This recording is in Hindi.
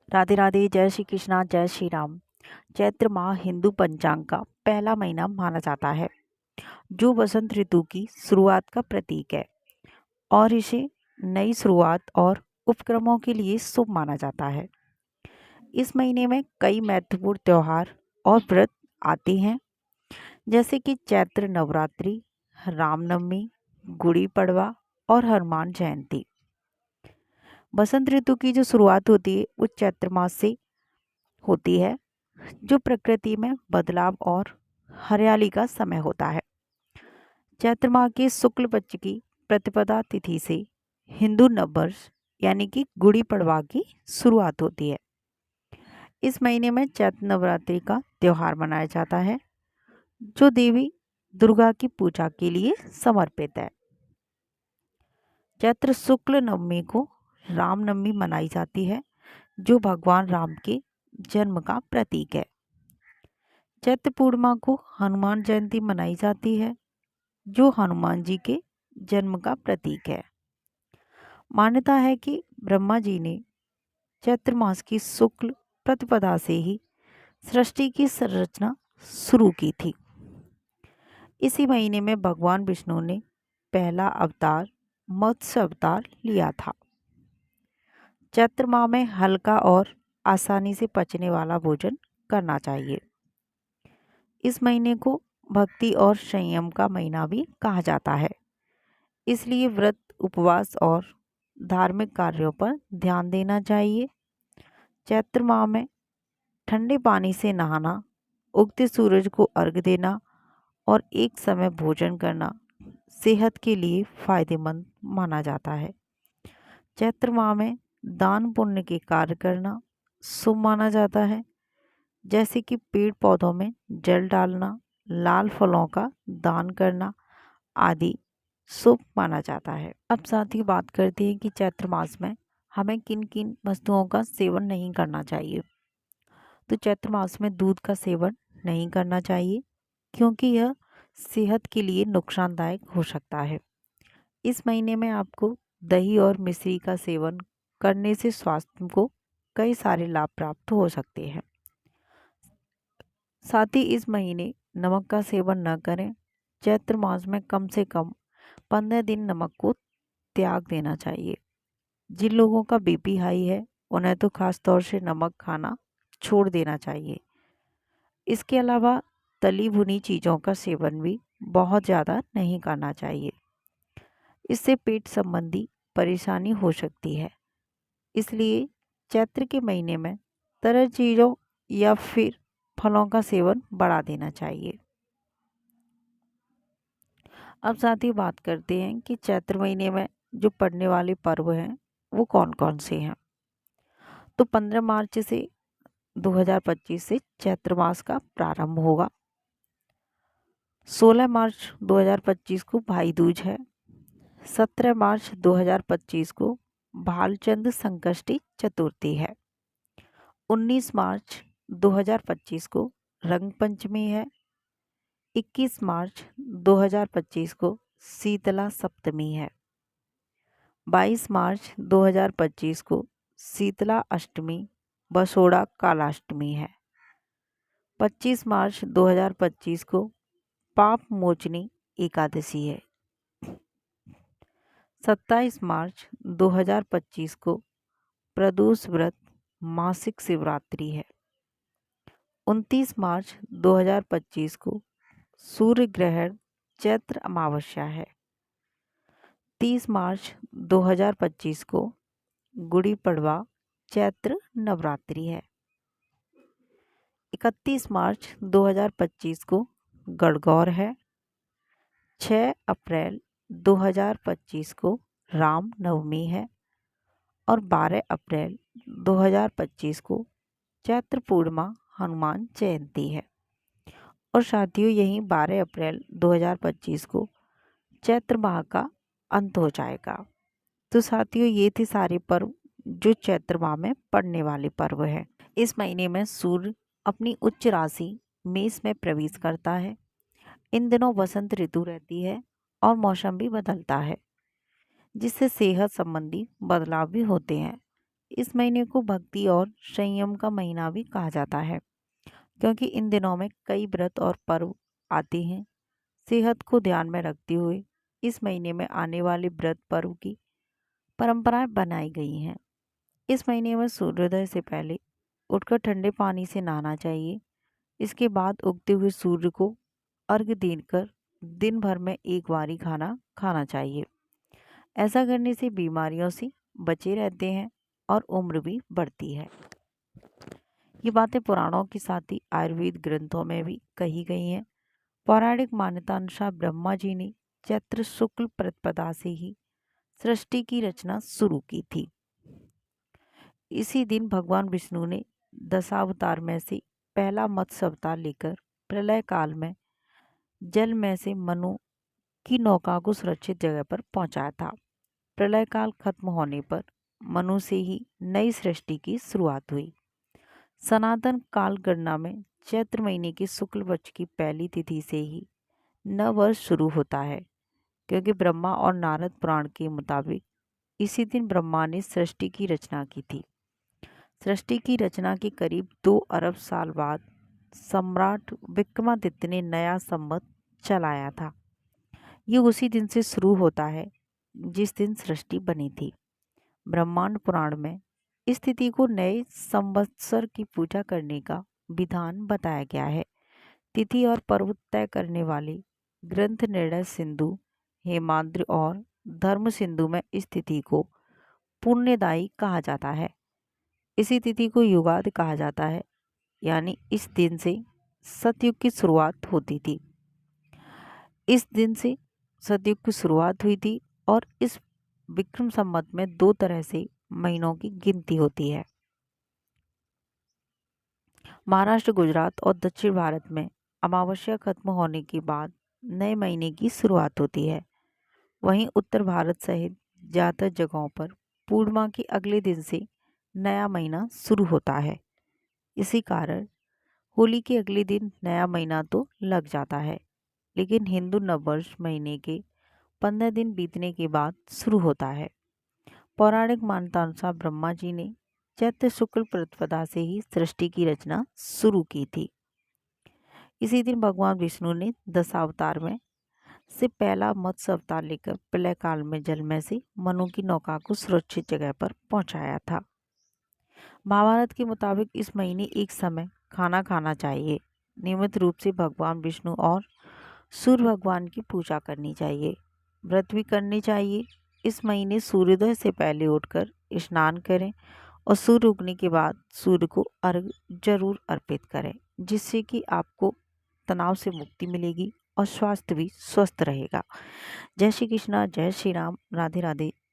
राधे राधे। जय श्री कृष्णा, जय श्री राम। चैत्र माह हिंदू पंचांग का पहला महीना माना जाता है, जो वसंत ऋतु की शुरुआत का प्रतीक है और इसे नई शुरुआत और उपक्रमों के लिए शुभ माना जाता है। इस महीने में कई महत्वपूर्ण त्योहार और व्रत आते हैं, जैसे कि चैत्र नवरात्रि, रामनवमी, गुड़ी पड़वा और हनुमान जयंती। बसंत ऋतु की जो शुरुआत होती है वो चैत्र मास से होती है, जो प्रकृति में बदलाव और हरियाली का समय होता है। चैत्र माह के शुक्ल पक्ष की प्रतिपदा तिथि से हिंदू नववर्ष यानी कि गुड़ी पड़वा की शुरुआत होती है। इस महीने में चैत्र नवरात्रि का त्योहार मनाया जाता है, जो देवी दुर्गा की पूजा के लिए समर्पित है। चैत्र शुक्ल नवमी को रामनवमी मनाई जाती है, जो भगवान राम के जन्म का प्रतीक है। चैत्र पूर्णिमा को हनुमान जयंती मनाई जाती है, जो हनुमान जी के जन्म का प्रतीक है। मान्यता है कि ब्रह्मा जी ने चैत्र मास की शुक्ल प्रतिपदा से ही सृष्टि की संरचना शुरू की थी। इसी महीने में भगवान विष्णु ने पहला अवतार मत्स्य अवतार लिया था। चैत्र माह में हल्का और आसानी से पचने वाला भोजन करना चाहिए। इस महीने को भक्ति और संयम का महीना भी कहा जाता है, इसलिए व्रत, उपवास और धार्मिक कार्यों पर ध्यान देना चाहिए। चैत्र माह में ठंडे पानी से नहाना, उगते सूरज को अर्घ्य देना और एक समय भोजन करना सेहत के लिए फायदेमंद माना जाता है। चैत्र माह में दान पुण्य के कार्य करना शुभ माना जाता है, जैसे कि पेड़ पौधों में जल डालना, लाल फलों का दान करना आदि शुभ माना जाता है। अब साथ ही बात करते हैं कि चैत्र मास में हमें किन किन वस्तुओं का सेवन नहीं करना चाहिए। तो चैत्र मास में दूध का सेवन नहीं करना चाहिए, क्योंकि यह सेहत के लिए नुकसानदायक हो सकता है। इस महीने में आपको दही और मिश्री का सेवन करने से स्वास्थ्य को कई सारे लाभ प्राप्त हो सकते हैं। साथ ही इस महीने नमक का सेवन न करें। चैत्र मास में कम से कम 15 दिन नमक को त्याग देना चाहिए। जिन लोगों का बीपी हाई है, उन्हें तो खास तौर से नमक खाना छोड़ देना चाहिए। इसके अलावा तली भुनी चीज़ों का सेवन भी बहुत ज़्यादा नहीं करना चाहिए। इससे पेट संबंधी परेशानी हो सकती है, इसलिए चैत्र के महीने में तरल चीज़ों या फिर फलों का सेवन बढ़ा देना चाहिए। अब साथ ही बात करते हैं कि चैत्र महीने में जो पड़ने वाले पर्व हैं वो कौन कौन से हैं। तो 15 मार्च से 2025 से चैत्र मास का प्रारंभ होगा। 16 मार्च 2025 को भाई दूज है। 17 मार्च 2025 को भालचंद्र संकष्टी चतुर्थी है। 19 मार्च 2025 को रंग पंचमी है। 21 मार्च 2025 को शीतला सप्तमी है। 22 मार्च 2025 को शीतला अष्टमी बसोड़ा कालाष्टमी है। 25 मार्च 2025 को पाप मोचनी एकादशी है। 27 मार्च 2025 को प्रदोष व्रत मासिक शिवरात्रि है। 29 मार्च 2025 को सूर्य ग्रहण चैत्र अमावस्या है। 30 मार्च 2025 को गुड़ी पड़वा चैत्र नवरात्रि है। 31 मार्च 2025 को गणगौर है। 6 अप्रैल 2025 को राम नवमी है और 12 अप्रैल 2025 को चैत्र पूर्णिमा हनुमान जयंती है। और साथियों, यही 12 अप्रैल 2025 को चैत्र माह का अंत हो जाएगा। तो साथियों, ये थे सारे पर्व जो चैत्र माह में पड़ने वाले पर्व हैं। इस महीने में सूर्य अपनी उच्च राशि मेष में प्रवेश करता है। इन दिनों वसंत ऋतु रहती है और मौसम भी बदलता है, जिससे सेहत संबंधी बदलाव भी होते हैं। इस महीने को भक्ति और संयम का महीना भी कहा जाता है, क्योंकि इन दिनों में कई व्रत और पर्व आते हैं। सेहत को ध्यान में रखते हुए इस महीने में आने वाले व्रत पर्व की परंपराएं बनाई गई हैं। इस महीने में सूर्योदय से पहले उठकर ठंडे पानी से नहाना चाहिए। इसके बाद उगते हुए सूर्य को अर्घ्य देकर दिन भर में एक बार ही खाना खाना चाहिए। ऐसा करने से बीमारियों से बचे रहते हैं और उम्र भी बढ़ती है। ये बातें पुराणों के साथ ही आयुर्वेद ग्रंथों में भी कही गई हैं। पौराणिक मान्यता अनुसार ब्रह्मा जी ने चैत्र शुक्ल प्रतिपदा से ही सृष्टि की रचना शुरू की थी। इसी दिन भगवान विष्णु ने दशावतार में से पहला मत्स्य अवतार लेकर प्रलय काल में जल में से मनु की नौका को सुरक्षित जगह पर पहुंचाया था। प्रलय काल खत्म होने पर मनु से ही नई सृष्टि की शुरुआत हुई। सनातन काल गणना में चैत्र महीने की शुक्ल पक्ष की पहली तिथि से ही नव वर्ष शुरू होता है, क्योंकि ब्रह्मा और नारद पुराण के मुताबिक इसी दिन ब्रह्मा ने सृष्टि की रचना की थी। सृष्टि की रचना के करीब 2 अरब साल बाद सम्राट विक्रमादित्य ने नया संवत चलाया था। ये उसी दिन से शुरू होता है जिस दिन सृष्टि बनी थी। ब्रह्मांड पुराण में इस तिथि को नए संवत्सर की पूजा करने का विधान बताया गया है। तिथि और पर्व तय करने वाले ग्रंथ निर्णय सिंधु, हेमाद्रि और धर्म सिंधु में इस तिथि को पुण्यदायी कहा जाता है। इसी तिथि को युगादि कहा जाता है, यानी इस दिन से सतयुग की शुरुआत होती थी। इस दिन से सतयुग की शुरुआत हुई थी और इस विक्रम संवत में 2 तरह से महीनों की गिनती होती है। महाराष्ट्र, गुजरात और दक्षिण भारत में अमावस्या खत्म होने के बाद नए महीने की शुरुआत होती है। वहीं उत्तर भारत सहित ज़्यादातर जगहों पर पूर्णिमा के अगले दिन से नया महीना शुरू होता है। इसी कारण होली के अगले दिन नया महीना तो लग जाता है, लेकिन हिंदू नववर्ष महीने के 15 दिन बीतने के बाद शुरू होता है। पौराणिक मान्यता अनुसार ब्रह्मा जी ने चैत्र शुक्ल प्रतिपदा से ही सृष्टि की रचना शुरू की थी। इसी दिन भगवान विष्णु ने दशावतार में से पहला मत्स्य अवतार लेकर प्रलय काल में जल में से मनु की नौका को सुरक्षित जगह पर पहुंचाया था। महाभारत के मुताबिक इस महीने एक समय खाना खाना चाहिए। नियमित रूप से भगवान विष्णु और सूर्य भगवान की पूजा करनी चाहिए। व्रत भी करनी चाहिए। इस महीने सूर्योदय से पहले उठकर स्नान करें और सूर्य उगने के बाद सूर्य को अर्घ्य जरूर अर्पित करें, जिससे कि आपको तनाव से मुक्ति मिलेगी और स्वास्थ्य भी स्वस्थ रहेगा। जय श्री कृष्णा, जय श्री राम, राधे राधे।